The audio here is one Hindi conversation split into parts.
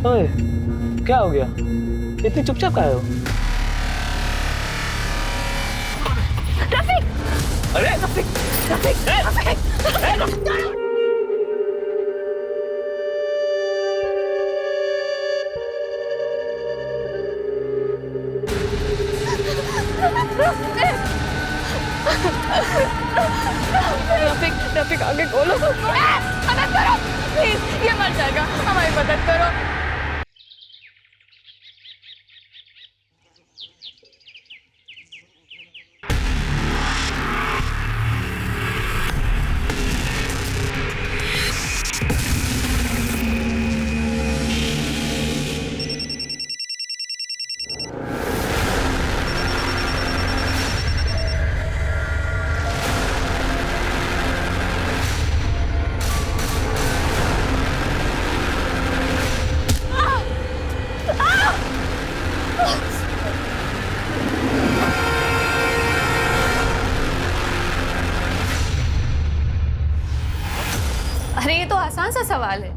ओए, क्या हो गया? इतनी चुपचाप काहे हो? रफीक! अरे रफीक! रफीक! रफीक! रफीक, रफीक आगे खोलो। मदद करो प्लीज, ये मर जाएगा, हमारी मदद करो। अरे ये तो आसान सा सवाल है।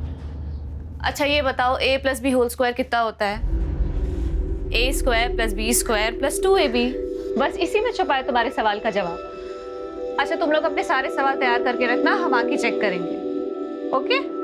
अच्छा ये बताओ a + b होल स्क्वायर कितना होता है? a² + b² + 2ab। बस इसी में छुपा है तुम्हारे सवाल का जवाब। अच्छा तुम लोग अपने सारे सवाल तैयार करके रखना, हम आके चेक करेंगे। ओके?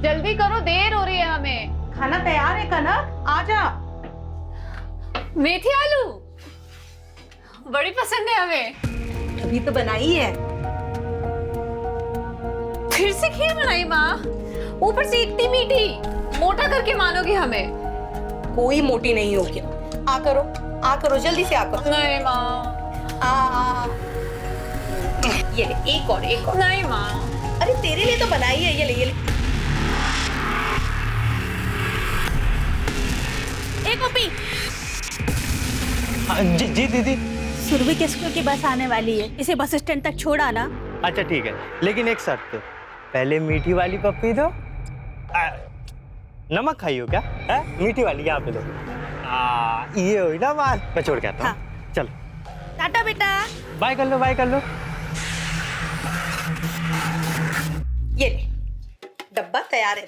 जल्दी करो, देर हो रही है हमें। खाना तैयार है कनक, आजा। मेथी आलू बड़ी पसंद है हमें। अभी तो बनाई है। फिर से खीर बनाई माँ, ऊपर से इतनी मीठी। मोटा करके मानोगी हमें। कोई मोटी नहीं हो गया। आ करो जल्दी से आ करो। नहीं माँ। ये ले, एक और। नहीं माँ। अरे तेरे लिए तो बनाई है, ये ले। एक कॉपी। जी दीदी। सुरभि के स्कूल की बस आने वाली है, इसे बस स्टैंड तक छोड़ आना। अच्छा ठीक है, लेकिन एक शर्त पे, पहले मीठी वाली पप्पी दो। नमक खाई हो क्या? है मीठी वाली यहाँ पे दो। ये हुई ना बात। मैं छोड़ के आता हूँ। हाँ। चलो टाटा बेटा। बाय कर लो। ये ले, डब्बा तैयार है।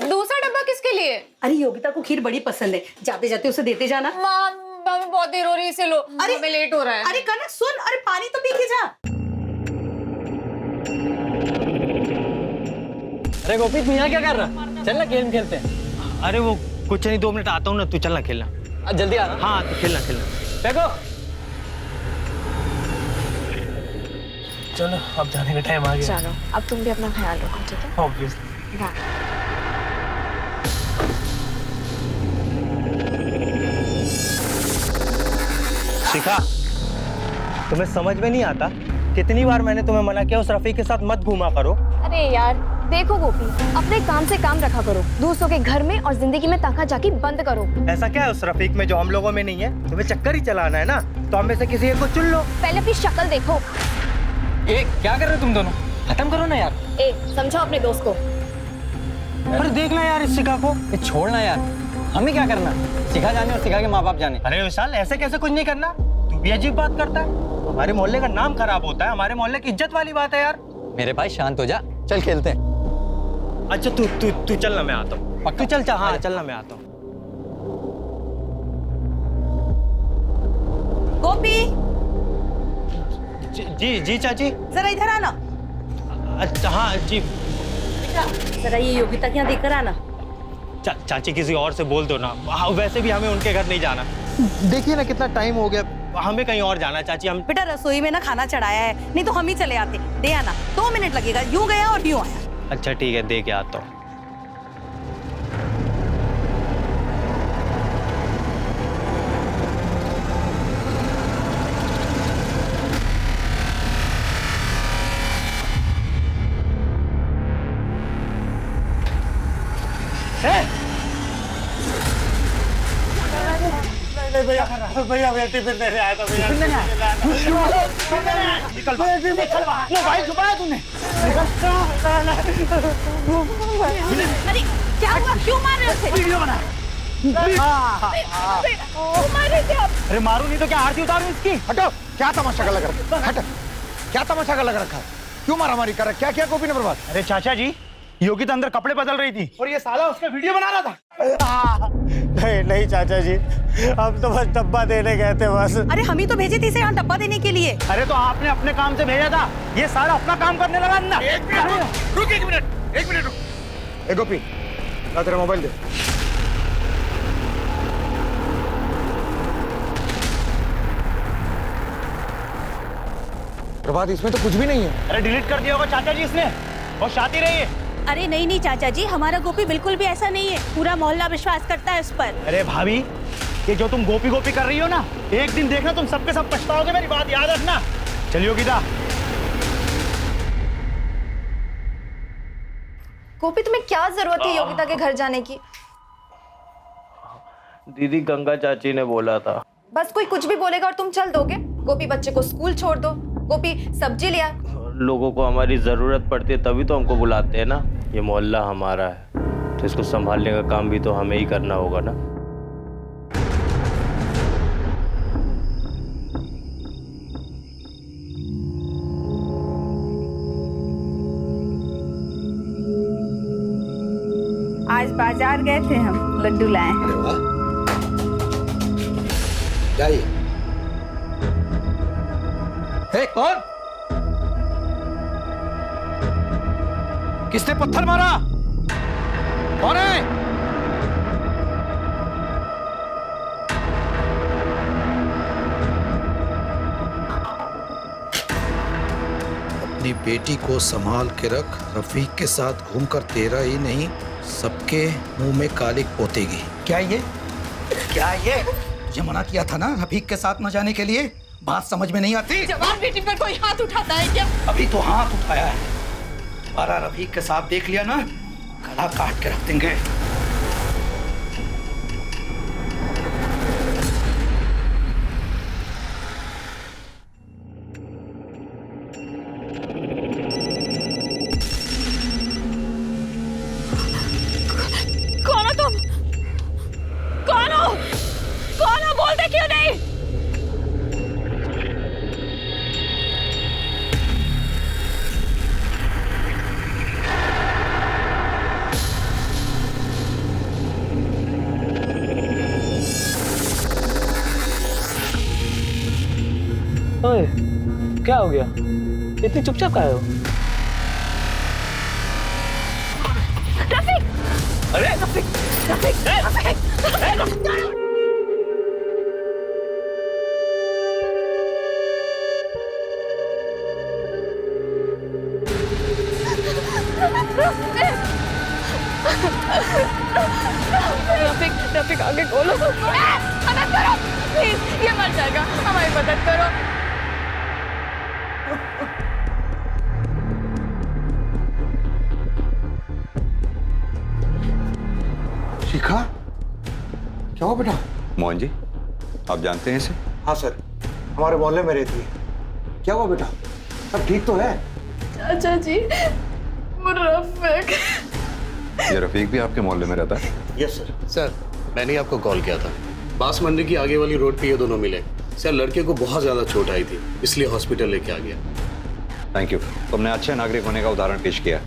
दूसरा डब्बा किसके लिए? अरे योगिता को खीर बड़ी पसंद है, जाते जाते उसे देते जाना। माँ बहुत देर हो रही है, इसे लो। अरे हमें लेट हो रहा है। अरे कनक सुन, अरे पानी तो पी के जा। अरे गोपी तू यहाँ क्या कर रहा? चल ना गेम खेलते हैं। अरे वो कुछ नहीं, 2 मिनट आता हूँ ना, तू चलना खेलना। जल्दी आना। हाँ तो खेलना। देखो चलो अब जाने का टाइम आ गया। चलो अब तुम भी अपना ख्याल रखो, ठीक है? ऑब्वियसली। शिखा, तुम्हें समझ में नहीं आता? कितनी बार मैंने तुम्हें मना किया उस रफीक के साथ मत घूमा करो। अरे यार देखो गोपी, अपने काम से काम रखा करो, दूसरों के घर में और जिंदगी में ताका-झाकी बंद करो। ऐसा क्या है उस रफीक में जो हम लोगों में नहीं है? तुम्हें चक्कर ही चलाना है ना, तो हम में से किसी एक को चुन लो। पहले अपनी शक्ल देखो। क्या कर रहे हो तुम दोनों? खत्म करो ना यार। समझाओ अपने दोस्त को। अरे देखना यार इस शिखा को। छोड़ना यार, हमें क्या करना? शिखा जाने और शिखा के माँ बाप जाने। अरे विशाल ऐसे कैसे कुछ नहीं करना? तू भी अजीब बात करता है। हमारे मोहल्ले का नाम खराब होता है, हमारे मोहल्ले की इज्जत वाली बात है यार। मेरे भाई शांत हो जा, चल खेलते हैं। अच्छा तू चलना, मैं आता हूँ। तू चल। हाँ चलना, मैं आता हूँ। गोपी जी चाची। जरा इधर आना। अच्छा हाँ जी। बेटा जरा ये योगिता के यहाँ देकर आना। चाची किसी और से बोल दो ना। वैसे भी हमें उनके घर नहीं जाना। देखिए ना कितना टाइम हो गया, हमें कहीं और जाना चाची। हम बेटा रसोई में ना खाना चढ़ाया है, नहीं तो हम ही चले आते। दे आना, 2 मिनट लगेगा, यूं गया और यूं आया। अच्छा ठीक है, दे के आता हूँ। भैया भैया भैया टिफिन देने आया था भैया। निकल मोबाइल छुपाया तूने? अरे क्या हुआ, क्यों मार रहे हो उसे? वीडियो बना। अरे मारू नहीं तो क्या आरती उतारू इसकी? हटो, क्या तमाशा का लग रखा है? हट, क्या तमाशा का लग रखा है? क्यों मारामारी कर रहा है? क्या किया गोपी ने बर्बाद? अरे चाचा जी, योगी तो अंदर कपड़े बदल रही थी और ये साला उसका वीडियो बना रहा था। नहीं नहीं चाचा जी, हम तो बस डब्बा देने गए थे बस। अरे हम ही तो भेजे थे इसे यहाँ डब्बा देने के लिए। अरे तो आपने अपने काम से भेजा था, ये सारा अपना काम करने लगा अंदर। रुक एक मिनट रुक। ए गोपी, ला तेरा मोबाइल दे। प्रभात, इसमें तो कुछ भी नहीं है। अरे डिलीट कर दिया होगा चाचा जी इसने, और शादी रही है। अरे नहीं नहीं चाचा जी, हमारा गोपी बिल्कुल भी ऐसा नहीं है, पूरा मोहल्ला विश्वास करता है उस पर। अरे भाभी, ये जो तुम गोपी गोपी कर रही हो ना, एक दिन देखना तुम सबके सब पछताओगे, मेरी बात याद रखना। चलिए गीता। गोपी तुम्हें क्या जरूरत है योगिता के घर जाने की? दीदी गंगा चाची ने बोला था। बस कोई कुछ भी बोलेगा और तुम चल दोगे? गोपी बच्चे को स्कूल छोड़ दो, गोपी सब्जी ले आ। लोगों को हमारी जरूरत पड़ती है तभी तो हमको बुलाते हैं ना। ये मोहल्ला हमारा है तो इसको संभालने का काम भी तो हमें ही करना होगा ना। आज बाजार गए थे हम, लड्डू लाए। अरे वाह, जाइए। हे कौन? किसने पत्थर मारा? कौन है? अपनी बेटी को संभाल के रख, रफीक के साथ घूमकर तेरा ही नहीं सबके मुंह में कालिक पोतेगी। क्या ये? ये मना किया था ना रफीक के साथ न जाने के लिए। बात समझ में नहीं आती? जवान बेटी पर कोई हाथ उठाता है क्या? अभी तो हाथ उठाया है, दोबारा रफीक के साथ देख लिया ना, गला काट के रख देंगे। कौन हो तुम? कौन हो? कौन हो? बोलते क्यों नहीं? ओए, क्या हो गया? इतनी चुपचाप काहे हो? रफीक! अरे रफीक! रफीक आगे खोलो। मदद करो प्लीज, ये मर जाएगा, हमारी मदद करो। शिखा, क्या हुआ बेटा? मोहन जी, आप जानते हैं इसे? हाँ सर, हमारे मोहल्ले में रहती है। क्या हुआ बेटा? सब ठीक तो है? चाचा जी, वो रफीक। ये रफीक भी आपके मोहल्ले में रहता है? Yes sir. सर, मैंने आपको कॉल किया था। बास मंदिर की आगे वाली रोड पे ये दोनों मिले। सर, लड़के को बहुत ज्यादा चोट आई थी, इसलिए हॉस्पिटल लेके आ गया। थैंक यू, तुमने अच्छे नागरिक होने का उदाहरण पेश किया।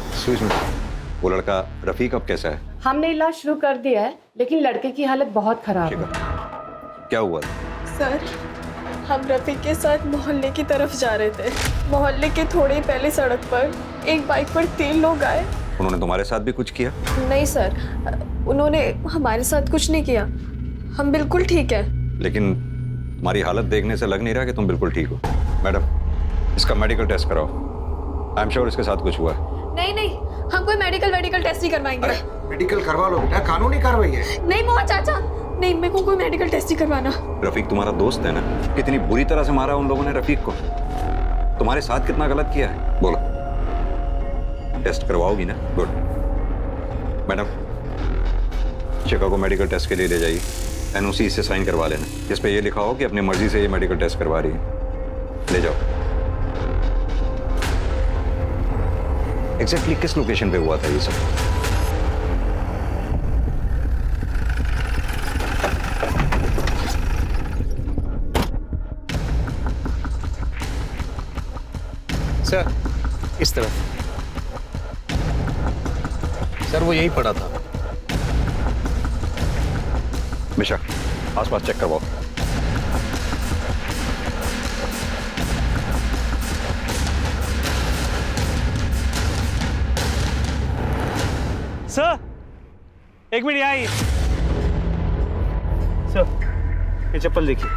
एक्सक्यूज मी, वो लड़का रफीक अब कैसा है? हमने इलाज शुरू कर दिया है, लेकिन लड़के की हालत बहुत खराब है। क्या हुआ? सर, हम रफीक के साथ मोहल्ले की तरफ जा रहे थे। मोहल्ले के थोड़े ही पहले सड़क पर एक बाइक पर 3 लोग आए। उन्होंने तुम्हारे साथ भी कुछ किया? नहीं सर, उन्होंने हमारे साथ कुछ नहीं किया, हम बिल्कुल ठीक है। लेकिन तुम्हारी हालत देखने से लग नहीं रहा कि तुम बिल्कुल ठीक हो। मैडम, इसका मेडिकल टेस्ट कराओ। आई एम श्योर इसके साथ कुछ हुआ है। नहीं नहीं, हम कोई मेडिकल टेस्ट नहीं करवाएंगे। मेडिकल करवा लो बेटा, कानूनी कार्रवाई है। नहीं मोहन चाचा, नहीं, मेरे को कोई मेडिकल टेस्ट नहीं करवाना। रफीक तुम्हारा दोस्त है ना? कितनी बुरी तरह से मारा उन लोगों ने रफीक को। तुम्हारे साथ कितना गलत किया है, बोलो। टेस्ट करवाओगी ना? गुड। मैडम, शिखा को मेडिकल टेस्ट के लिए ले जाइए। एनओसी इससे साइन करवा लेना, जिस पे ये लिखा हो कि अपनी मर्जी से ये मेडिकल टेस्ट करवा रही है। ले जाओ। एग्जैक्टली किस लोकेशन पे हुआ था ये सब? सर, इस तरफ। सर, वो यही पड़ा था। मिश्रा, आसपास चेक करवाओ। सर, एक मिनट यहाँ आइए। सर, ये चप्पल देखिए,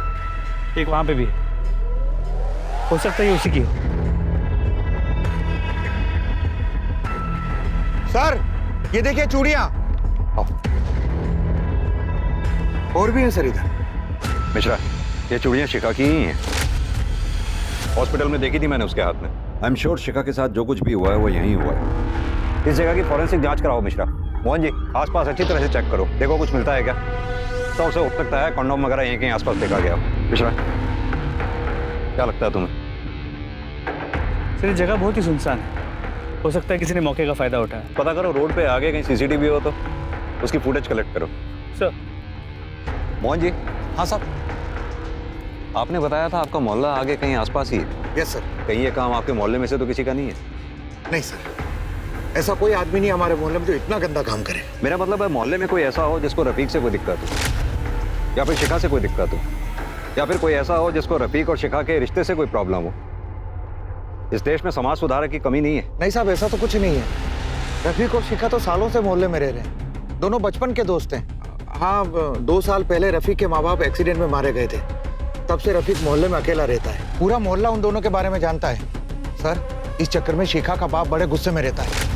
एक वहां पे भी है। हो सकता है ये उसी की हो। सर, ये देखिए चूड़ियां। और भी है सर इधर। मिश्रा, ये चूड़ियां शिखा की ही हैं। हॉस्पिटल में देखी थी मैंने उसके हाथ में। आई एम श्योर शिखा के साथ जो कुछ भी हुआ है वो यहीं हुआ है। इस जगह की फॉरेंसिक जांच कराओ मिश्रा। मोहन जी, आसपास अच्छी तरह से चेक करो, देखो कुछ मिलता है क्या। तो उसे हो सकता है कंडोम वगैरह यहीं कहीं आसपास देखा गया। मिश्रा, क्या लगता है तुम्हें? सर, ये जगह बहुत ही सुनसान है। हो सकता है किसी ने मौके का फायदा उठाया। पता करो रोड पे आगे कहीं सीसीटीवी हो तो उसकी फुटेज कलेक्ट करो। सर। मोहन जी। हाँ सर। आपने बताया था आपका मोहल्ला आगे कहीं आसपास ही है। Yes sir. कहीं ये काम आपके मोहल्ले में से तो किसी का नहीं है? नहीं सर, ऐसा कोई आदमी नहीं हमारे मोहल्ले में जो इतना गंदा काम करे। मेरा मतलब है मोहल्ले में कोई ऐसा हो जिसको रफीक से कोई दिक्कत हो, या फिर शिखा से कोई दिक्कत हो, या फिर कोई ऐसा हो जिसको रफीक और शिखा के रिश्ते से कोई प्रॉब्लम हो। इस देश में समाज सुधारक की कमी नहीं है। नहीं साहब, ऐसा तो कुछ नहीं है। रफीक और शिखा तो सालों से मोहल्ले में रह रहे हैं, दोनों बचपन के दोस्त हैं। हाँ, 2 साल पहले रफीक के माँ बाप एक्सीडेंट में मारे गए थे, तब से रफीक मोहल्ले में अकेला रहता है। पूरा मोहल्ला उन दोनों के बारे में जानता है। सर, इस चक्कर में शिखा का बाप बड़े गुस्से में रहता है।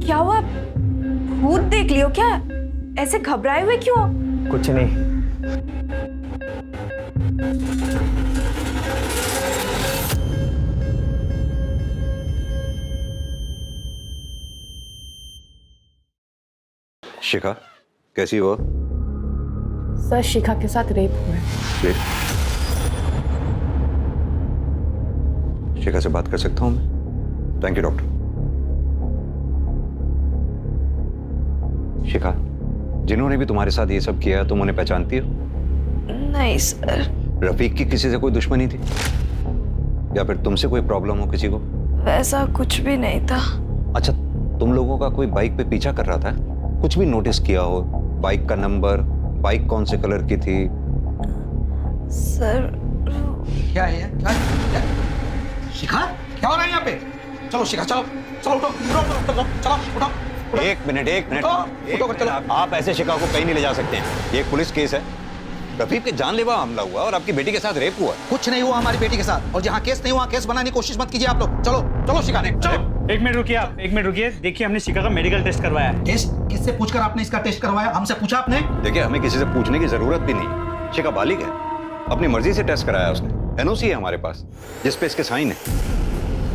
क्या हुआ? भूत देख लियो क्या? ऐसे घबराए हुए क्यों? कुछ नहीं। शिखा कैसी हो? सर, शिखा के साथ रेप हुआ है। शिखा से बात कर सकता हूँ मैं? Thank you doctor. शिखा, जिन्होंने भी तुम्हारे साथ ये सब किया तुम उन्हें पहचानती हो? नहीं सर। रफीक की किसी से कोई दुश्मनी थी, या फिर तुमसे कोई प्रॉब्लम हो किसी को? वैसा कुछ भी नहीं था। अच्छा, तुम लोगों का कोई बाइक पे पीछा कर रहा था? कुछ भी नोटिस किया हो? बाइक का नंबर, बाइक कौन से कलर की थी? सर, क्या है? क्या? शिखा, क्या हो रहा है यहाँ पे? चलो शिखा, चलो चलो, उठो उठो, चलो उठो। एक मिनट। चलो। आप ऐसे शिखा को कहीं नहीं ले जा सकते हैं। ये एक पुलिस केस है। रफीक के जानलेवा हमला हुआ और आपकी बेटी के साथ रेप हुआ। कुछ नहीं हुआ हमारी बेटी के साथ, और जहाँ केस नहीं हुआ केस बनाने की कोशिश मत कीजिए आप लोग। चलो चलो शिखा ने, चलो। एक मिनट रुकिए आप, 1 मिनट रुकिए। देखिए, हमने शिखा का मेडिकल टेस्ट करवाया है। टेस्ट? किससे पूछकर आपने इसका टेस्ट करवाया? हमसे पूछा आपने? देखिए, हमें किसी से पूछने की जरूरत भी नहीं। शिखा बालिग है, अपनी मर्जी से टेस्ट कराया उसने। एनओसी है हमारे पास जिस पे इसके साइन है।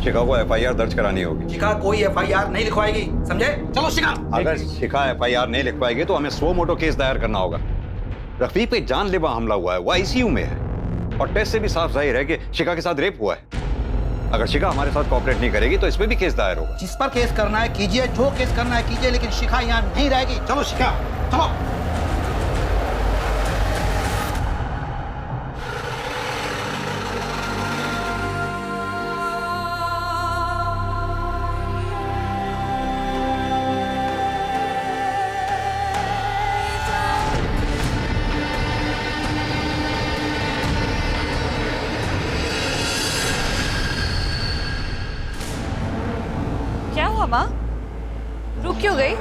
शिखा को एफआईआर दर्ज करानी होगी। शिखा कोई एफआईआर नहीं लिखवाएगी, समझे? चलो शिखा। अगर शिखा एफआईआर नहीं लिखवाएगी तो हमें सो मोटो केस दायर करना होगा। रफीक पे जानलेवा हमला हुआ है, वो आईसीयू में है, और टेस्ट से भी साफ जाहिर है कि शिखा के साथ रेप हुआ है। अगर शिखा हमारे साथ कोऑपरेट नहीं करेगी तो इस पे भी केस दायर होगा। जिस पर केस करना है कीजिए, जो केस करना है कीजिए, लेकिन शिखा यहाँ नहीं रहेगी। चलो शिखा, चलो। क्या हुआ माँ? रुक क्यों गई?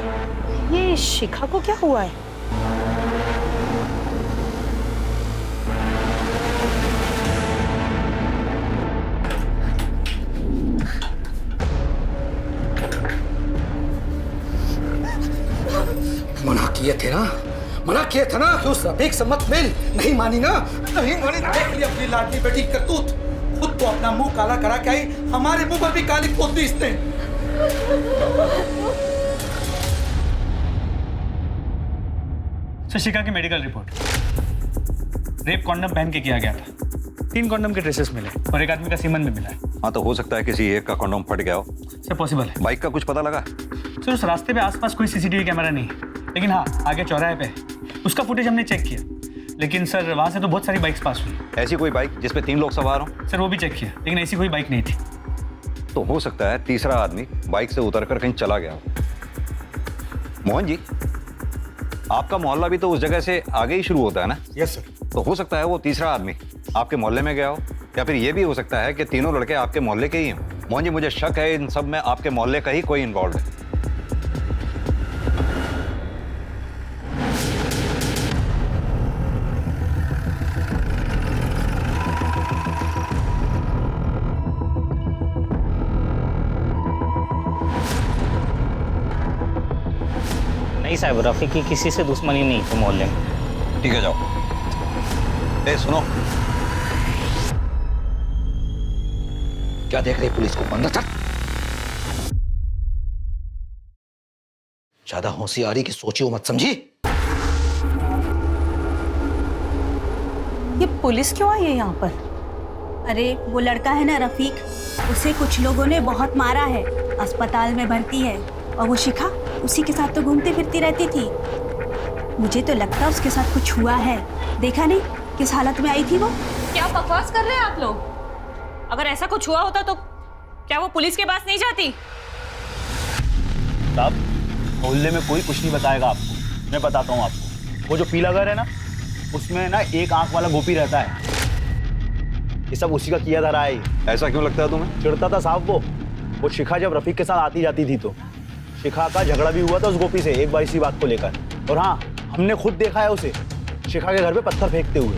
ये शिखा को क्या हुआ है? मना किए थे ना, मना किए थे ना कि उस रफीक से मत मिल। नहीं मानी ना, नहीं मानी। देख ली अपनी लाडली बेटी की करतूत। खुद तो अपना मुंह काला करा के आई, हमारे मुंह पर भी काली पोत दी इसने। सर, शिखा की मेडिकल रिपोर्ट, रेप कॉन्डम पहन के किया गया था। 3 कॉन्डम के ट्रेसेस मिले और एक आदमी का सीमन भी मिला है। हाँ, तो हो सकता है किसी एक का कॉन्डम फट गया हो। सर, पॉसिबल है। बाइक का कुछ पता लगा? सर, उस रास्ते पे आसपास कोई सीसीटीवी कैमरा नहीं है, लेकिन हाँ, आगे चौराहे पे उसका फुटेज हमने चेक किया, लेकिन सर वहाँ से तो बहुत सारी बाइक्स पास हुई। ऐसी कोई बाइक जिसपे 3 लोग सवार हों? सर, वो भी चेक किया, लेकिन ऐसी कोई बाइक नहीं थी। तो हो सकता है तीसरा आदमी बाइक से उतरकर कहीं चला गया हो। मोहन जी, आपका मोहल्ला भी तो उस जगह से आगे ही शुरू होता है ना? Yes sir. तो हो सकता है वो तीसरा आदमी आपके मोहल्ले में गया हो, या फिर ये भी हो सकता है कि तीनों लड़के आपके मोहल्ले के ही हों। मोहन जी, मुझे शक है इन सब में आपके मोहल्ले का ही कोई इन्वॉल्व है। नहीं साहब, रफी की किसी से दुश्मनी नहीं है मोहल्ले में। ठीक है, जाओ। ए सुनो, क्या देख रही पुलिस को? अंदर चल। ज्यादा होशियारी की सोची हो मत, समझी? ये पुलिस क्यों आई है यहाँ पर? अरे वो लड़का है ना रफीक, उसे कुछ लोगों ने बहुत मारा है, अस्पताल में भर्ती है। और वो शिखा उसी के साथ तो घूमती फिरती रहती थी। मुझे तो लगता है उसके साथ कुछ हुआ है। देखा नहीं किस हालत में आई थी वो? क्या बकवास कर रहे हैं आप लोग? अगर ऐसा कुछ हुआ होता तो क्या वो पुलिस के पास नहीं जाती? साहब, मोहल्ले में कोई कुछ नहीं बताएगा आपको, मैं बताता हूँ आपको। वो जो पीला घर है ना, उसमें ना एक आंख वाला गोपी रहता है। ये सब उसी का किया धरा है। ऐसा क्यों लगता है तुम्हें? चिढ़ता था साहब वो शिखा जब रफीक के साथ आती जाती थी तो शिखा का झगड़ा भी हुआ था उस गोपी से एक बार इसी बात को लेकर। और हाँ, हमने खुद देखा है उसे शिखा के घर पे पत्थर फेंकते हुए।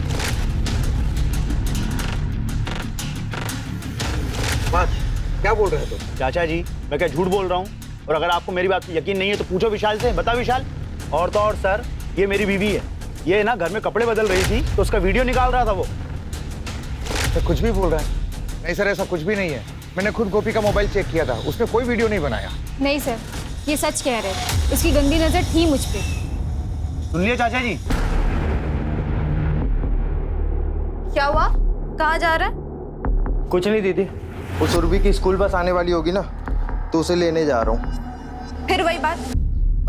बात क्या बोल रहे हो तुम? चाचा जी, मैं क्या झूठ बोल रहा हूँ? और अगर आपको मेरी बात यकीन नहीं है तो पूछो विशाल से। बता विशाल। और तो और सर, ये मेरी बीवी है। ये ना घर में कपड़े बदल रही थी तो उसका वीडियो निकाल रहा था वो। तो कुछ भी बोल रहा है? नहीं सर, ऐसा कुछ भी नहीं है। मैंने खुद गोपी का मोबाइल चेक किया था, उसने कोई वीडियो नहीं बनाया। नहीं सर, ये सच कह रहे हैं। उसकी गंदी नजर थी मुझ पे। सुन लिया चाचा जी? क्या हुआ? कहाँ जा रहा है? कुछ नहीं दीदी, वो सुरभि की स्कूल बस आने वाली होगी ना, तो उसे लेने जा रहा हूँ। फिर वही बात,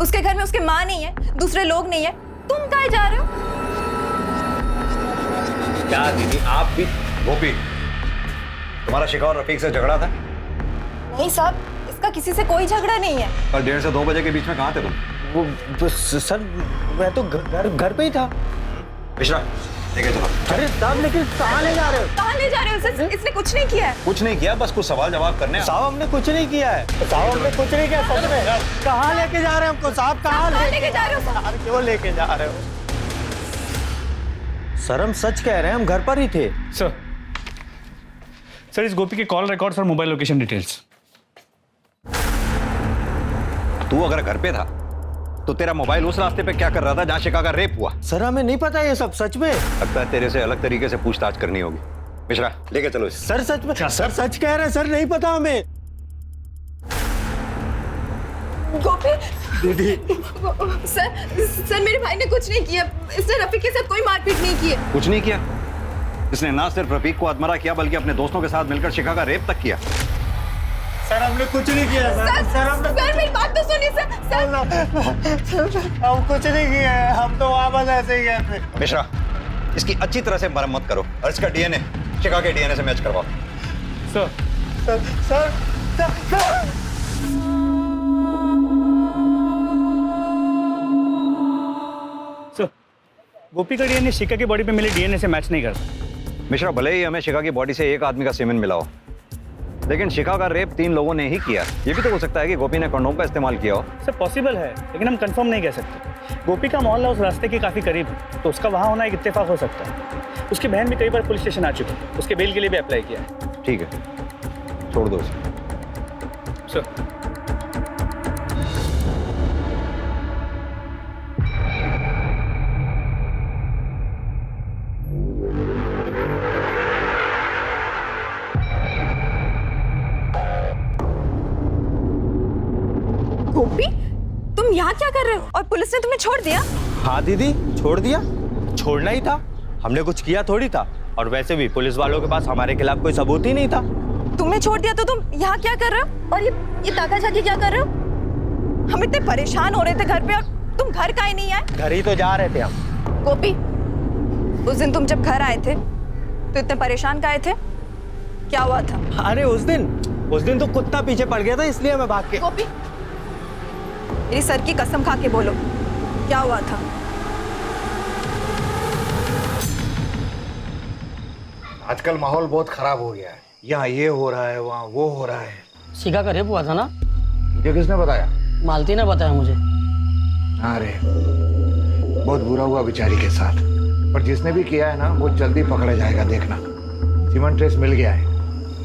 उसके घर में उसके माँ नहीं है, दूसरे लोग नहीं है, तुम कहाँ जा रहे हो? क्या दीदी, आप भी? गोपी, तुम्हारा शिखा और रफीक से झगड़ा था? नहीं साहब, इसका किसी से कोई झगड़ा नहीं है। कल 1:30 से 2 बजे के बीच में कहाँ थे तुम? वो सर, मैं तो घर पे ही था। मिश्रा, लेके चलो। अरे साहब, लेकिन कहाँ ले जा रहे हो? कहाँ ले जा रहे हो सर? इसने कुछ नहीं किया है। कुछ नहीं किया, बस कुछ सवाल जवाब करने। साहब, हमने कुछ नहीं किया है। साहब, हमने कुछ नहीं किया सच में। कहाँ लेके जा रहे हैं हमको साहब? कहाँ लेके जा रहे हो? सर, क्यों लेके जा रहे हो? सर, हम सच कह रहे हैं, हम घर पर ही थे। सर, इस गोपी के कॉल रिकॉर्ड्स और मोबाइल लोकेशन डिटेल्स। तू अगर घर पे था तो तेरा मोबाइल उस रास्ते पे क्या कर रहा था जहां शिखा का रेप हुआ? सर, हमें नहीं पता ये सब सच में। लगता है तेरे से अलग तरीके से पूछताछ करनी होगी। मिश्रा, लेके चलो इसे। सर सच में, सर सच कह रहे हैं सर, नहीं पता हमें। गोपी दीदी, सर मेरे भाई ने कुछ नहीं किया। इसने रफीक के साथ कोई मारपीट नहीं की है। कुछ नहीं किया? इसने ना सिर्फ रफीक को आत्महत्या किया बल्कि अपने दोस्तों के साथ मिलकर शिखा का रेप तक किया। सर, हमने कुछ नहीं किया सर मेरी बात तो सुनिए सर। हम कुछ नहीं किया है, हम तो वहाँ बस ऐसे ही गए थे। मिश्रा, इसकी अच्छी तरह से मरम्मत करो और इसका डीएनए शिखा के डीएनए से मैच करवाओ। सर, गोपी का डीएनए शिखा की बॉडी पे मिले डीएनए से मैच नहीं करता। मिश्रा, भले ही हमें शिखा की बॉडी से एक आदमी का सीमेन मिला हो, लेकिन शिखा का रेप 3 लोगों ने ही किया। ये भी तो हो सकता है कि गोपी ने कंडोम का इस्तेमाल किया हो। सर, पॉसिबल है, लेकिन हम कंफर्म नहीं कह सकते। गोपी का मोहल्ला उस रास्ते के काफी करीब है, तो उसका वहां होना एक इत्तेफाक हो सकता है। उसकी बहन भी कई बार पुलिस स्टेशन आ चुकी है, उसके बेल के लिए भी अप्लाई किया है। ठीक है, छोड़ दो उसे। सर, गोपी, तुम यहाँ क्या कर रहे हो? और पुलिस ने तुम्हें छोड़ दिया? हाँ दीदी, छोड़ दिया। छोड़ना ही था, हमने कुछ किया थोड़ी था। और वैसे भी पुलिस वालों के पास हमारे खिलाफ कोई सबूत ही नहीं था। तुम्हें छोड़ दिया तो तुम यहाँ क्या कर रहे हो? और ये ताका झाकी क्या कर रहे हो? हम इतने परेशान हो रहे थे घर पे और तुम घर काहे नहीं आए? घर ही तो जा रहे थे हम। गोपी, उस दिन तुम जब घर आए थे तो इतने परेशान काहे थे? क्या हुआ था? अरे उस दिन तो कुत्ता पीछे पड़ गया था, इसलिए मैं भाग के। गोपी, मेरी सर की कसम खा के बोलो, क्या हुआ था? आजकल माहौल बहुत खराब हो गया है। यहाँ ये हो रहा है, वहाँ वो हो रहा है। शिखा का रेप हुआ था ना? मुझे किसने बताया? मालती ने बताया मुझे। अरे बहुत बुरा हुआ बेचारी के साथ, पर जिसने भी किया है ना वो जल्दी पकड़ा जाएगा, देखना। सीमेंट ट्रेस मिल गया है।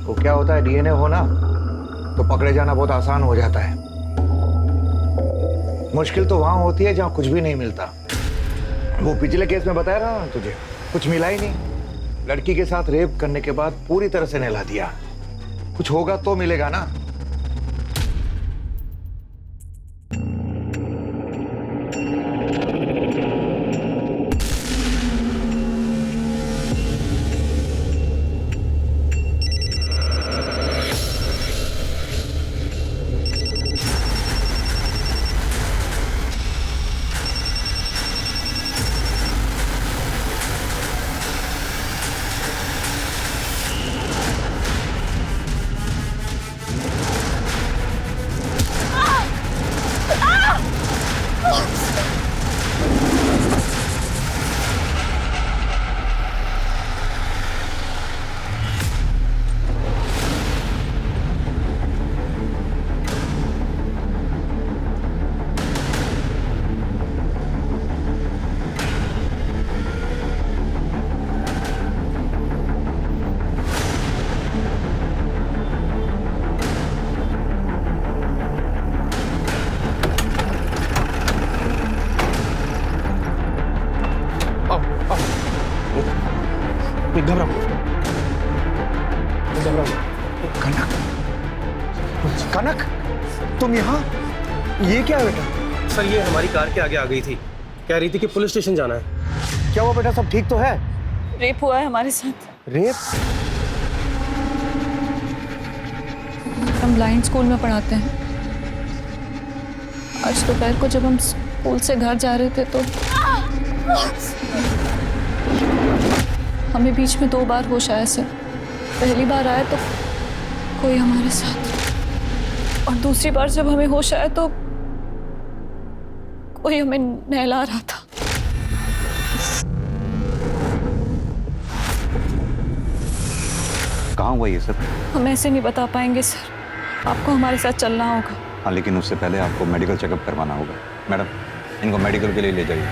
वो क्या होता है, डीएनए हो ना तो पकड़े जाना बहुत आसान हो जाता है। मुश्किल तो वहां होती है जहां कुछ भी नहीं मिलता। वो पिछले केस में बताया ना तुझे, कुछ मिला ही नहीं। लड़की के साथ रेप करने के बाद पूरी तरह से नहला दिया। कुछ होगा तो मिलेगा ना। कनक, तुम यहाँ? ये क्या है बेटा? सर ये हमारी कार के आगे आ गई थी, कह रही थी कि पुलिस स्टेशन जाना है। क्या हुआ बेटा, सब ठीक तो है? रेप हुआ है हमारे साथ। रेप? हम ब्लाइंड स्कूल में पढ़ाते हैं। आज दोपहर को जब हम स्कूल से घर जा रहे थे तो हमें बीच में 2 बार होश आया सर। पहली बार आया तो कोई हमारे साथ, और दूसरी बार जब हमें होश आया तो कोई हमें नहला रहा था। कहाँ हुआ ये सब? हम ऐसे नहीं बता पाएंगे सर, आपको हमारे साथ चलना होगा। हाँ, लेकिन उससे पहले आपको मेडिकल चेकअप करवाना होगा। मैडम, इनको मेडिकल के लिए ले जाइए।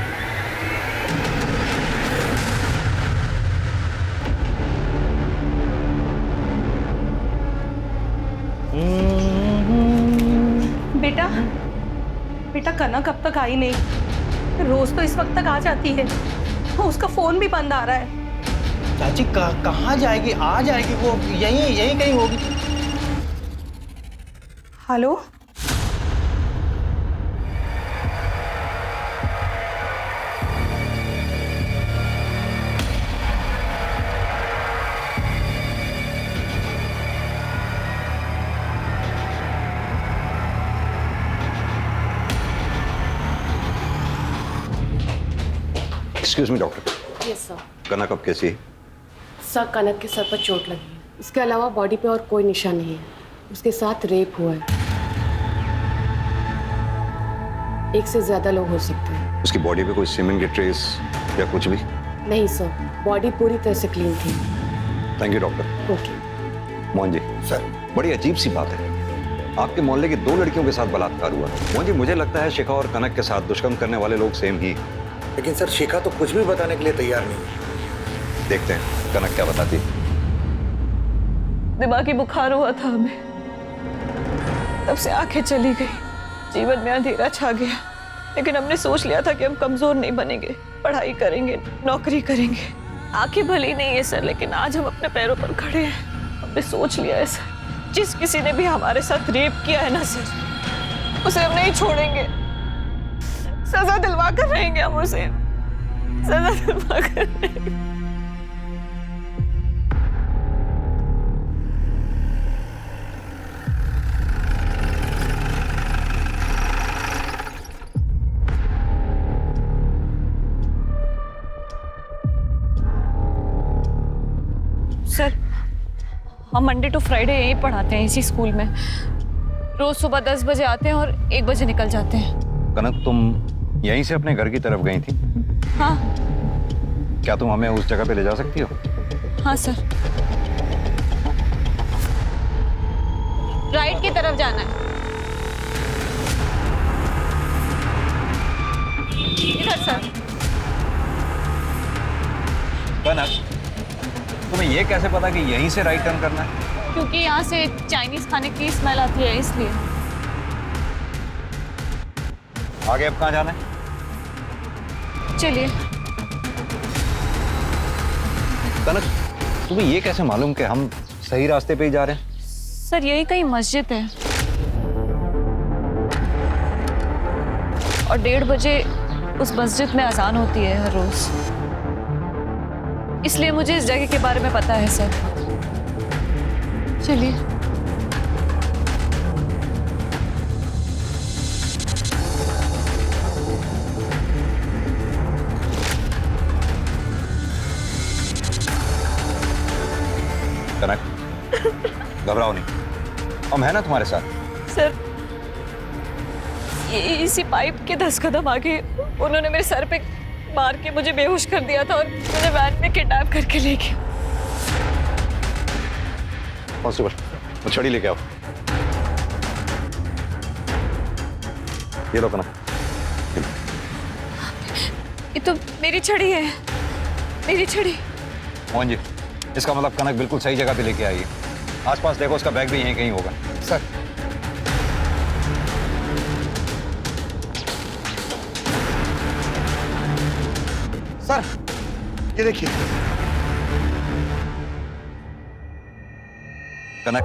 बेटा कनक अब तक आई नहीं। रोज तो इस वक्त तक आ जाती है, उसका फोन भी बंद आ रहा है। चाची कहाँ जाएगी? आ जाएगी वो, यहीं कहीं होगी। Hello, excuse me doctor. Yes sir. Kanak अब कैसी है? सर कनक के सर पर चोट लगी है, इसके अलावा बॉडी पे और कोई निशान नहीं है। उसके साथ रेप हुआ है। 1 से ज्यादा लोग हो सकते हैं। उसकी बॉडी पे कोई सीमेंट की ट्रेस या कुछ भी? नहीं सर, बॉडी पूरी तरह से क्लीन थी। Thank you doctor. Okay. Mohan ji sir, बड़ी अजीब सी बात है, आपके मोहल्ले की 2 लड़कियों के साथ बलात्कार हुआ। मोहन जी, मुझे लगता है शिखा और कनक के साथ दुष्कर्म करने वाले लोग सेम ही। लेकिन सर शिखा तो कुछ भी बताने के लिए तैयार नहीं। देखते हैं कनक क्या बताती। दिमागी बुखार हुआ था हमें, तब से आंखें चली गई, जीवन में अंधेरा छा गया। लेकिन हमने सोच लिया था कि हम कमजोर नहीं बनेंगे, पढ़ाई करेंगे, नौकरी करेंगे। आंखें भली नहीं है सर, लेकिन आज हम अपने पैरों पर खड़े हैं। हमने सोच लिया है सर, जिस किसी ने भी हमारे साथ रेप किया है ना सर, उसे हम नहीं छोड़ेंगे। सजा दिलवा कर रहेंगे हम उसे, सजा दिलवा कर रहेंगे। सर, हम मंडे टू फ्राइडे यहीं पढ़ाते हैं, इसी स्कूल में। रोज सुबह 10 बजे आते हैं और 1 बजे निकल जाते हैं। कनक, तुम यहीं से अपने घर की तरफ गई थी? हाँ। क्या तुम हमें उस जगह पे ले जा सकती हो? हाँ सर। राइट की तरफ जाना है। इधर सर। कनक, तुम्हें ये कैसे पता कि यहीं से राइट टर्न करना है? क्योंकि यहाँ से चाइनीज खाने की स्मेल आती है, इसलिए। आगे अब कहाँ जाना है? चलिए। कनक, तुम्हें ये कैसे मालूम कि हम सही रास्ते पे ही जा रहे हैं? सर, यही कहीं मस्जिद है और 1:30 बजे उस मस्जिद में अजान होती है हर रोज, इसलिए मुझे इस जगह के बारे में पता है सर। चलिए। कनक, घबराओ नहीं, हम हैं ना तुम्हारे साथ। सर, इसी पाइप के 10 कदम आगे उन्होंने मेरे सर पे मार के मुझे बेहोश कर दिया था और मुझे वैन में किडनैप करके ले गए। कांस्टेबल, वो छड़ी लेके आओ। ये लो कनक। ये तो मेरी छड़ी है, मेरी छड़ी। मोहन जी, इसका मतलब कनक बिल्कुल सही जगह पे लेके आई है। आसपास देखो, उसका बैग भी यहीं कहीं होगा। सर, सर, ये देखिए। कनक,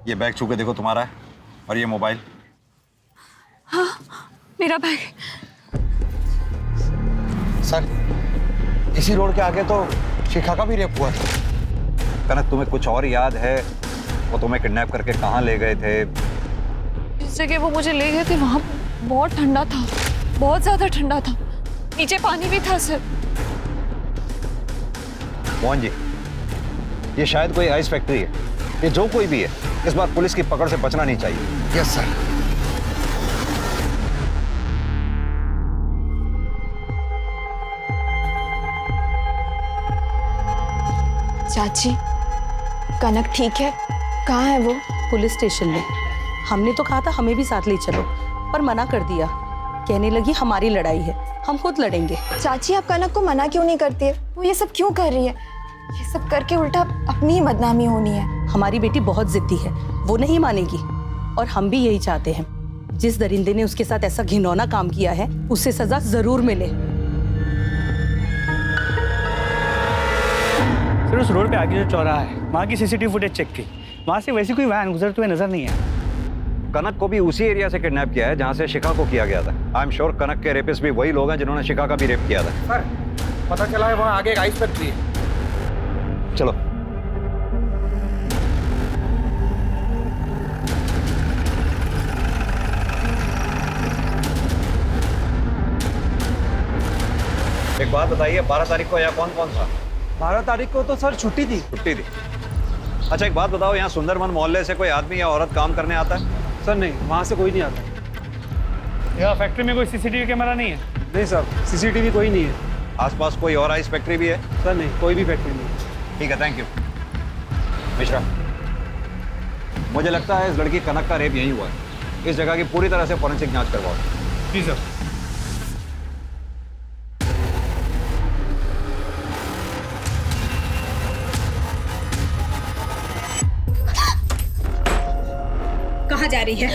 ये बैग छू के देखो, तुम्हारा है। और ये मोबाइल। हाँ, मेरा बैग। सर, इसी रोड के आगे तो शिखा का भी रेप हुआ था। कनक, तुम्हें कुछ और याद है? वो तुम्हें किडनैप करके कहाँ ले गए थे? जिस जगह वो मुझे ले गए थे वहां बहुत ठंडा था, बहुत ज्यादा ठंडा था। नीचे पानी भी था सर। मोहन जी, ये शायद कोई आइस फैक्ट्री है। ये जो कोई भी है, इस बार पुलिस की पकड़ से बचना नहीं चाहिए। Yes sir. चाची, कनक ठीक है? कहाँ है वो? पुलिस स्टेशन में। हमने तो कहा था हमें भी साथ ले चलो, पर मना कर दिया। कहने लगी हमारी लड़ाई है, हम खुद लड़ेंगे। चाची, आप कनक को मना क्यों नहीं करती है? वो ये सब क्यों कर रही है? ये सब करके उल्टा अपनी ही बदनामी होनी है। हमारी बेटी बहुत जिद्दी है, वो नहीं मानेगी। और हम भी यही चाहते हैं, जिस दरिंदे ने उसके साथ ऐसा घिनौना काम किया है, उसे सजा जरूर मिले। सर, उस रोड पे आगे जो चौराहा है, वहाँ की सीसीटीवी फुटेज चेक की। वहाँ से वैसी कोई वैन गुजरते हुए नजर नहीं है। कनक को भी उसी एरिया से किडनैप किया है जहाँ से शिखा को किया गया था। आई एम श्योर कनक के रेपिस्ट भी वही लोग हैं जिन्होंने शिखा का भी रेप किया था। सर, पता चला है वहाँ आगे एक आइस फैक्ट्री है। चलो। एक बात बताइए, 12 तारीख को यहाँ कौन कौन था? 12 तारीख को तो सर छुट्टी थी। छुट्टी थी। अच्छा, एक बात बताओ, यहाँ सुंदरवन मोहल्ले से कोई आदमी या औरत काम करने आता है? सर नहीं, वहाँ से कोई नहीं आता। यहाँ फैक्ट्री में कोई सीसीटीवी कैमरा नहीं है? नहीं सर, सीसीटीवी कोई नहीं है। आसपास कोई और आइस फैक्ट्री भी है? सर नहीं, कोई भी फैक्ट्री नहीं। ठीक है, थैंक यू। मिश्रा, मुझे लगता है इस लड़की कनक का रेप यहीं हुआ है। इस जगह की पूरी तरह से फॉरेंसिक जांच करवाओ। जी सर। कहाँ जा रही है?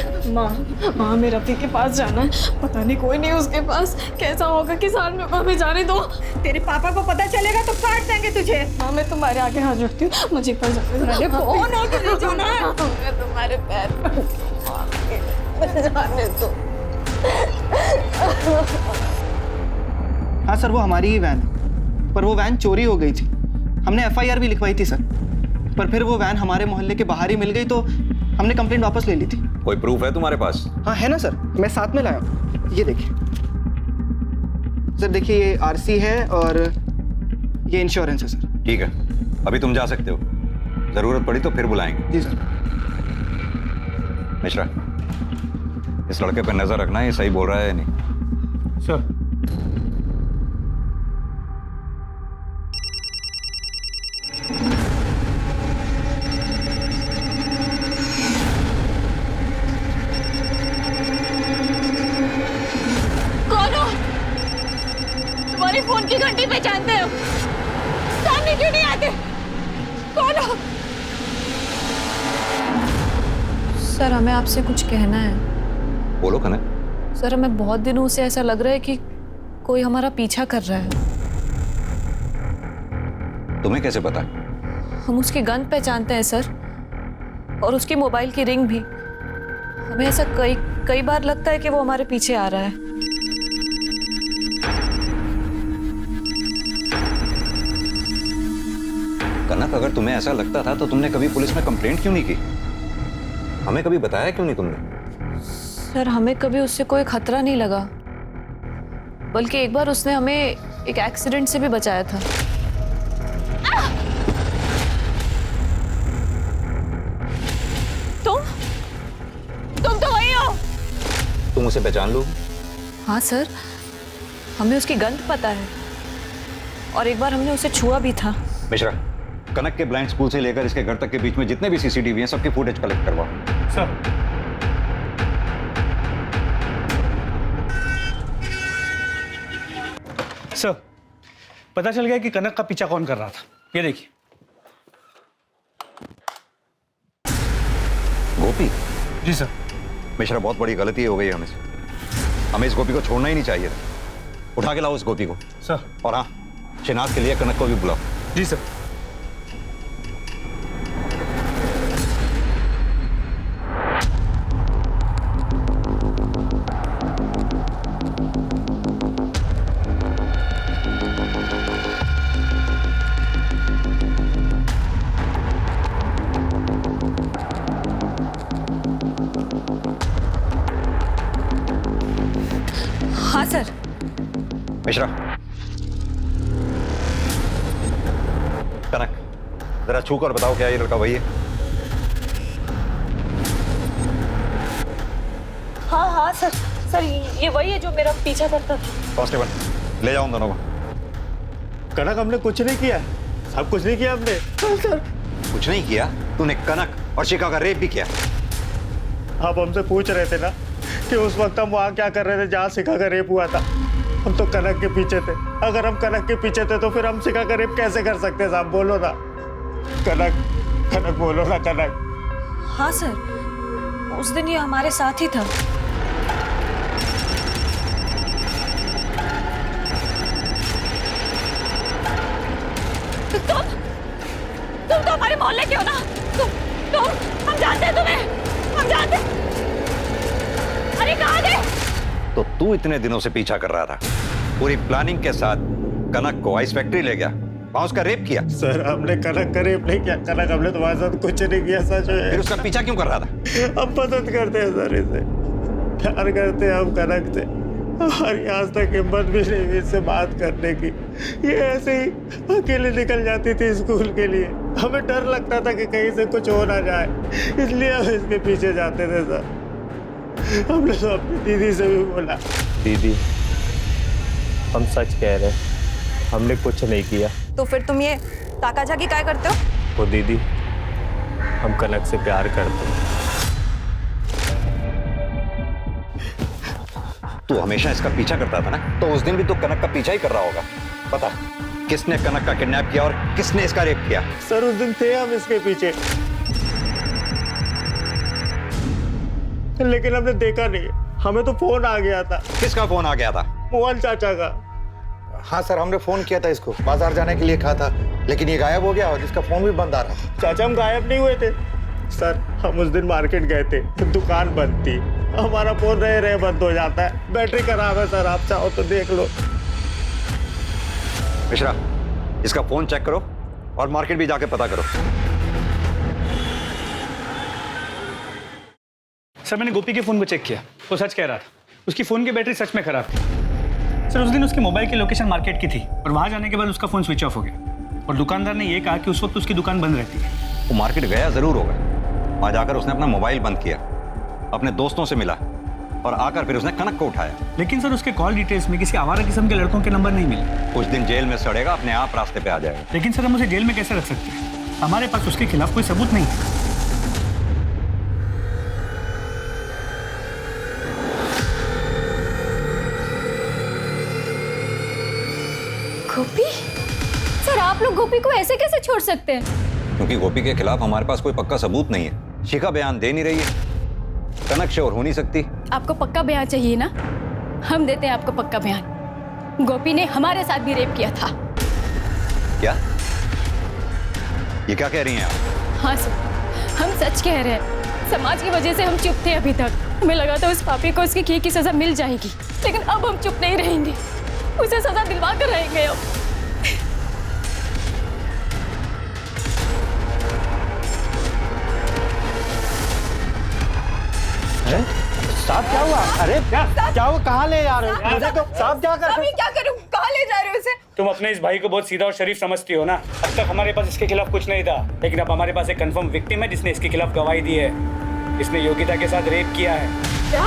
माँ मेरा रफी के पास जाना है, पता नहीं कोई नहीं उसके पास, कैसा होगा किस हाल में, हमें जाने दो। तेरे पापा को पता चलेगा तो काट देंगे तुझे। माँ मैं तुम्हारे आगे हाथ जोड़ती हूँ, मुझे पर जाने दो। अरे कौन हो तुझे जाना है? मैं तुम्हारे पैर पर जाने दो। हाँ सर, वो हमारी ही वैन है, पर वो वैन चोरी हो गई थी। हमने FIR भी लिखवाई थी सर, पर फिर वो वैन हमारे मोहल्ले के बाहर ही मिल गई तो हमने कंप्लेंट वापस ले ली थी। कोई प्रूफ है तुम्हारे पास? हाँ है ना सर, मैं साथ में लाया हूँ, ये देखिए सर। देखिए ये RC है और ये इंश्योरेंस है सर। ठीक है, अभी तुम जा सकते हो, जरूरत पड़ी तो फिर बुलाएंगे। जी सर। मिश्रा, इस लड़के पर नजर रखना, ये सही बोल रहा है या नहीं? सर। कौन हो? तुम्हारे फोन की घंटी पहचानते हो, सामने क्यों नहीं आते? कौन हो? सर हमें आपसे कुछ कहना है। बोलो कनक। सर हमें बहुत दिनों से ऐसा लग रहा है कि कोई हमारा पीछा कर रहा है। तुम्हें कैसे पता? हम उसकी गन पहचानते हैं सर, और उसकी मोबाइल की रिंग भी। हमें ऐसा कई बार लगता है कि वो हमारे पीछे आ रहा है। कनक, अगर तुम्हें ऐसा लगता था तो तुमने कभी पुलिस में कंप्लेंट क्यों नहीं की? हमें कभी बताया क्यों नहीं तुमने? सर हमें कभी उससे कोई खतरा नहीं लगा, बल्कि एक बार उसने हमें एक एक्सीडेंट से भी बचाया था। तुम तो वही हो। तुम उसे पहचान लो? हाँ सर, हमें उसकी गंध पता है, और एक बार हमने उसे छुआ भी था। मिश्रा, कनक के ब्लाइंड स्कूल से लेकर इसके घर तक के बीच में जितने भी CCTV हैं, सबकी फुटेज कलेक्ट करवाओ। सर। सर, पता चल गया कि कनक का पीछा कौन कर रहा था। ये देखिए। गोपी? जी सर। मिश्रा, बहुत बड़ी गलती हो गई है हमसे। हमें इस गोपी को छोड़ना ही नहीं चाहिए था। उठा के लाओ इस गोपी को। सर। और हाँ, शिनाख्त के लिए कनक को भी बुलाओ। जी सर। हाँ सर। मिश्रा, कनक, जरा छू कर बताओ क्या ये लड़का वही है? हाँ हाँ सर, सर ये वही है जो मेरा पीछा करता था। कांस्टेबल, ले जाओ उन दोनों को। कनक, हमने कुछ नहीं किया, सब कुछ नहीं किया हमने। सर, कुछ नहीं किया? तूने कनक और शिखा का रेप भी किया। आप हमसे पूछ रहे थे ना कि उस वक्त हम वहाँ क्या कर रहे थे जहाँ शिखा का रेप हुआ था। हम तो कनक के पीछे थे। अगर हम कनक के पीछे थे तो फिर हम शिखा का रेप कैसे कर सकते साहब? बोलो ना कनक, कनक बोलो ना कनक। हाँ सर, उस दिन ये हमारे साथ ही था। तुम तो हमारे मोहल्ले के हो ना। तुम हम जानते हैं तुम्हें, हम जानते। अरे कहाँ गए? तो तू इतने दिनों से पीछा कर रहा था, पूरी प्लानिंग के साथ कनक को आइस फैक्ट्री ले गया, वहां उसका रेप किया। सर, हमने कनक का रेप नहीं किया। कनक, हमने तुम्हारे साथ कुछ नहीं किया। सच है। फिर उसका पीछा क्यों कर रहा था? हम पसंद करते हैं सर इसे, प्यार करते हैं हम कनक से। हमारी आज तक हिम्मत भी नहीं हुई इससे बात करने की। ये ऐसे ही अकेले निकल जाती थी स्कूल के लिए। हमें डर लगता था कि कहीं से कुछ हो ना जाए, इसलिए हम इसके पीछे जाते थे सर। हमने तो अपनी दीदी से भी बोला। दीदी, हम सच कह रहे हैं, हमने कुछ नहीं किया। तो फिर तुम ये ताकाझाकी क्या करते हो? वो दीदी, हम कनक से प्यार करते हैं। तू हमेशा इसका पीछा करता था ना, तो उस दिन भी तो कनक का पीछा ही कर रहा होगा। पता किसने कनक का किडनैप किया और किसने इसका रेप किया? सर, उस दिन थे हम इसके पीछे। लेकिन हमने देखा नहीं, हमें तो फोन आ गया था। किसका फोन आ गया था? मोहन चाचा का। हाँ सर, हमने फोन किया था इसको, बाजार जाने के लिए कहा था, लेकिन ये गायब हो गया और इसका फोन भी बंद आ रहा। चाचा हम गायब नहीं हुए थे सर, हम उस दिन मार्केट गए थे, दुकान बंद थी, हमारा फोन रहे रहे बंद हो जाता है, बैटरी खराब है सर, आप चाहो तो देख लो। मिश्रा, इसका फोन चेक करो और मार्केट भी जाके पता करो। सर मैंने गोपी के फ़ोन को चेक किया, वो सच कह रहा था, उसकी फ़ोन की बैटरी सच में ख़राब थी। सर उस दिन उसके मोबाइल की लोकेशन मार्केट की थी और वहाँ जाने के बाद उसका फ़ोन स्विच ऑफ हो गया और दुकानदार ने ये कहा कि उस वक्त उसकी दुकान बंद रहती है। वो मार्केट गया ज़रूर होगा, वहाँ जाकर उसने अपना मोबाइल बंद किया, अपने दोस्तों से मिला और आकर फिर उसने कनक को उठाया। लेकिन सर उसके कॉल डिटेल्स में किसी आवारा किस्म के लड़कों के नंबर नहीं मिले। कुछ दिन जेल में सड़ेगा, अपने आप रास्ते पे आ जाएगा। लेकिन सर हम उसे जेल में कैसे रख सकते हैं? हमारे पास उसके खिलाफ कोई सबूत नहीं है। गोपी? सर आप लोग गोपी को ऐसे कैसे छोड़ सकते हैं? क्योंकि गोपी के खिलाफ हमारे पास कोई पक्का सबूत नहीं है। शिखा बयान दे नहीं रही है, कनक श्योर हो नहीं सकती। आपको पक्का बयान चाहिए ना? हम देते हैं आपको पक्का बयान। गोपी ने हमारे साथ भी रेप किया था। क्या? ये क्या कह रही हैं आप? हाँ सर, हम सच कह रहे हैं। समाज की वजह से हम चुप थे अभी तक। हमें लगा था उस पापी को उसकी की सजा मिल जाएगी, लेकिन अब हम चुप नहीं रहेंगे, उसे सजा दिलवा कर रहेंगे अब। साहब क्या हुआ? अरे क्या हुआ? कहाँ ले जा रहे हो? मुझे तो साहब क्या कर रहे हो? क्या करूं? कहाँ ले जा रहे हो उसे? तुम अपने इस भाई को बहुत सीधा और शरीफ समझती हो ना। अब तक हमारे पास इसके खिलाफ कुछ नहीं था, लेकिन अब हमारे पास एक कंफर्म विक्टिम है जिसने इसके खिलाफ गवाही दी है। इसने योगिता के साथ रेप किया है। क्या?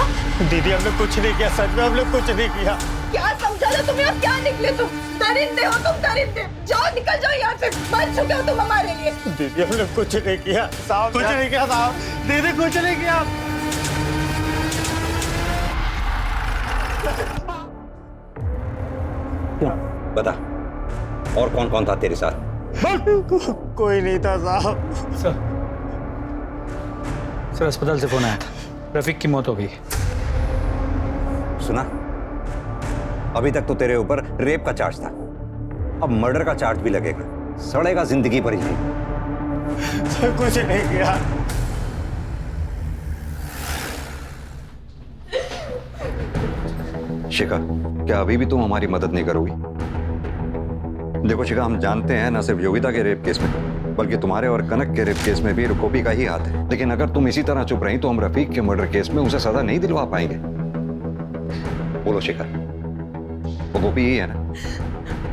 दीदी हमने कुछ नहीं किया, सच में हमने कुछ नहीं किया। क्या समझा लो तुम्हें? अब क्या निकले तुम? दरिंदे हो तुम, दरिंदे। जाओ निकल जाओ यहाँ से, मर चुके हो तुम हमारे लिए। दीदी हमने कुछ नहीं किया साहब, कुछ नहीं किया साहब, दीदी कुछ नहीं किया। बता, और कौन कौन था तेरे साथ? कोई नहीं था साहब। सर अस्पताल से फोन आया था, रफीक की मौत हो गई। सुना? अभी तक तो तेरे ऊपर रेप का चार्ज था, अब मर्डर का चार्ज भी लगेगा। सड़ेगा जिंदगी भर यहीं। सर कुछ नहीं किया। शिखा, क्या अभी भी तुम हमारी मदद नहीं करोगी? देखो शिखा, हम जानते हैं न सिर्फ योगिता के रेप केस में, बल्कि तुम्हारे और कनक के रेप केस में भी गोपी का ही हाथ है। लेकिन अगर तुम इसी तरह चुप रही तो हम रफीक के मर्डर केस में उसे सजा नहीं दिलवा पाएंगे। बोलो शिखा, वो गोपी ही है ना?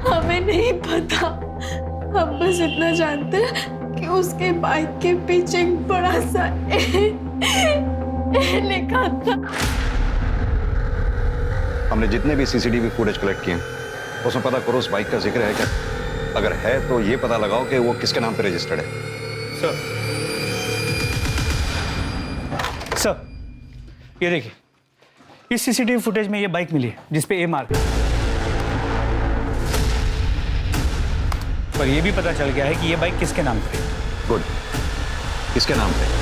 हमें नहीं पता, हम बस इतना जानते हैं कि उसके बाइक के पीछे एक बड़ा सा ए लिखा था। हमने जितने भी सीसीटीवी फुटेज कलेक्ट किए उसमें पता करो उस बाइक का जिक्र है क्या? अगर है तो ये पता लगाओ कि वो किसके नाम पे रजिस्टर्ड है। सर ये देखिए, इस सीसीटीवी फुटेज में ये बाइक मिली है जिसपे ए मार्क है। पर ये भी पता चल गया है कि ये बाइक किसके नाम पे है। गुड, किसके नाम पे?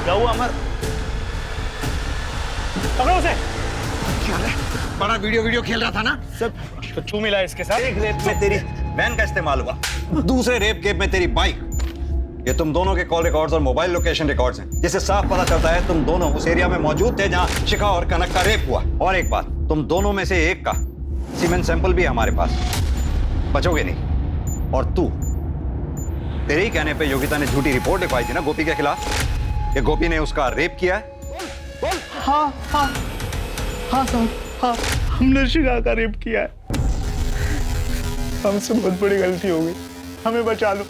क्या हुआ अमर? पकड़ो उसे। क्या है? बड़ा वीडियो खेल रहा था ना? सब तो छू मिला इसके साथ। एक रेप में तेरी वैन का इस्तेमाल हुआ, दूसरे रेप केस में तेरी बाइक। ये तुम दोनों के कॉल रिकॉर्ड्स और मोबाइल लोकेशन रिकॉर्ड्स हैं, जिससे साफ पता चलता है तुम दोनों उस एरिया में मौजूद थे जहां शिखा और कनक का रेप हुआ। और एक बात, तुम दोनों में से एक का सीमेंट सैंपल भी है हमारे पास, बचोगे नहीं। और तू, तेरे ही कहने पे योगिता ने झूठी रिपोर्ट लिखवाई थी ना गोपी के खिलाफ, कि गोपी ने उसका रेप किया है। हाँ साहब, हाँ हमने शिखा का रेप किया है। हमसे बहुत बड़ी गलती हो गई, हमें बचा लो।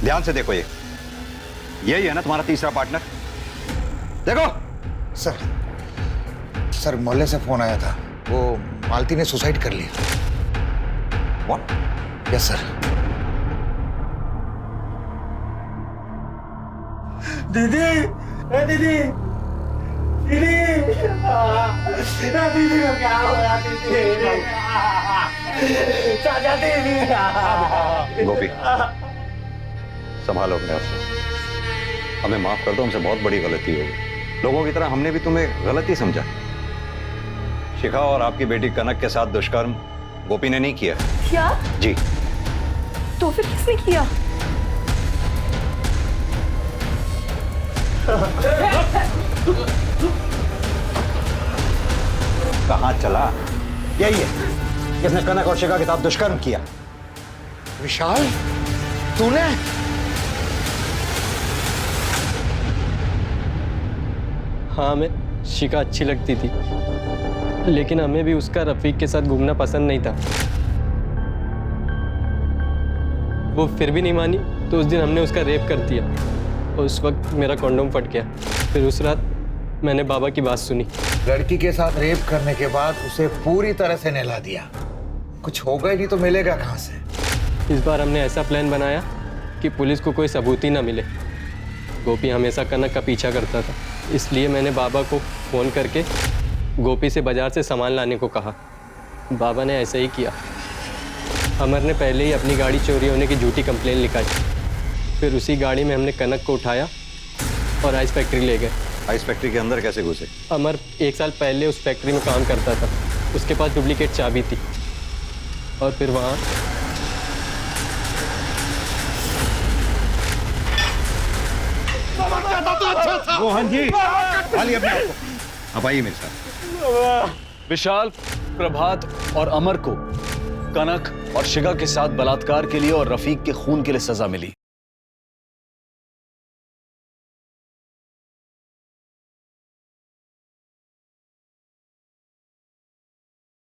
ध्यान से देखो, यही है ना तुम्हारा तीसरा पार्टनर? देखो सर मोहल्ले से फोन आया था, वो मालती ने सुसाइड कर लिया। व्हाट? Yes sir. दीदी, ए दीदी, दीदी को क्या हो रहा दीदी? चाचा दीदी। गोपी संभालो अपने आप को, हमें माफ कर दो, हमसे बहुत बड़ी गलती हो गई। लोगों की तरह हमने भी तुम्हें गलत ही समझा। शिखा और आपकी बेटी कनक के साथ दुष्कर्म गोपी ने नहीं किया। क्या? जी। तो फिर किसने किया? कहाँ चला? यही है जिसने कनक और शिखा के साथ दुष्कर्म किया। विशाल, तूने? हाँ, हमें शिखा अच्छी लगती थी, लेकिन हमें भी उसका रफीक के साथ घूमना पसंद नहीं था। वो फिर भी नहीं मानी, तो उस दिन हमने उसका रेप कर दिया और उस वक्त मेरा कॉन्डोम फट गया। फिर उस रात मैंने बाबा की बात सुनी। लड़की के साथ रेप करने के बाद उसे पूरी तरह से नहला दिया। कुछ होगा ही नहीं तो मिलेगा कहाँ से? इस बार हमने ऐसा प्लान बनाया कि पुलिस को कोई सबूत ही ना मिले। गोपी हमेशा कनक का पीछा करता था, इसलिए मैंने बाबा को फ़ोन करके गोपी से बाजार से सामान लाने को कहा। बाबा ने ऐसा ही किया। अमर ने पहले ही अपनी गाड़ी चोरी होने की झूठी कंप्लेन लिखाई। फिर उसी गाड़ी में हमने कनक को उठाया और आइस फैक्ट्री ले गए। आइस फैक्ट्री के अंदर कैसे घुसे? अमर 1 साल पहले उस फैक्ट्री में काम करता था, उसके पास डुप्लीकेट चाबी थी और फिर वहाँ मोहन जी, खाली अपने आप को। अब आइए मेरे साथ। विशाल, प्रभात और अमर को कनक और शिखा के साथ बलात्कार के लिए और रफीक के खून के लिए सजा मिली।